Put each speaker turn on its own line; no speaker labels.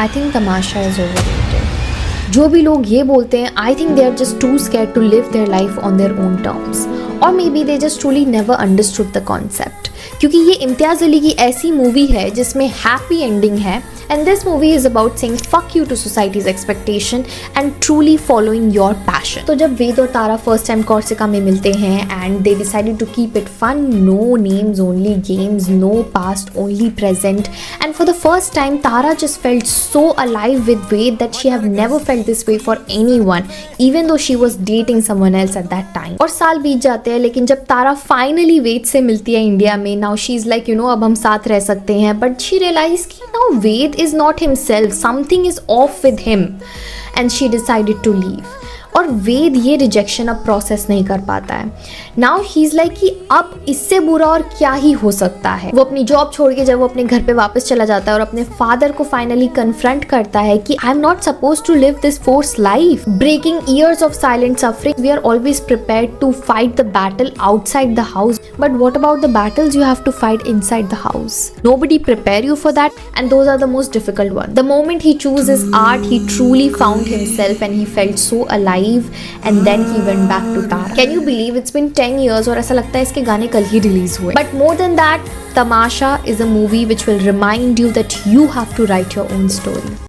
I think Tamasha is overrated. जो भी लोग ये बोलते हैं, I think they are just too scared to live their life on their own terms, और maybe they just truly never understood the concept. क्योंकि ये इम्तियाज़ अली की ऐसी मूवी है जिसमें हैप्पी एंडिंग है, and this movie is about saying fuck you to society's expectation and truly following your passion. तो जब वेद और तारा फर्स्ट टाइम कॉर्सिका में मिलते हैं and they decided to keep it fun, no names only games, no past only present, and for the first time Tara just felt so alive with Ved that she have never felt this way for anyone, even though she was dating someone else at that time. और साल बीत जाते हैं, लेकिन जब तारा finally वेद से मिलती है इंडिया में, नाउ शी इज लाइक अब हम साथ रह सकते हैं, बट शी रियलाइज कि now Ved is not himself, something is off with him, and she decided to leave. और वेद ये रिजेक्शन अब प्रोसेस नहीं कर पाता है। नाउ ही इज लाइक कि अब इससे बुरा और क्या ही हो सकता है। वो अपनी जॉब छोड़ के जब वो अपने घर पे वापस चला जाता है और अपने फादर को फाइनली कन्फ्रंट करता है कि I am not suppose to live this force life, breaking years of silent suffering, we are always prepared to fight the battle outside the house, but what about the battles you have to fight inside the house? Nobody prepare you for that, and those are the most difficult ones. The moment he chooses art, he truly found himself and he felt so alive, and then he went back to Tara. Can you believe it's been 10 years और ऐसा लगता है इसके गाने कल ही release हुए। But more than that, Tamasha is a movie which will remind you that you have to write your own story.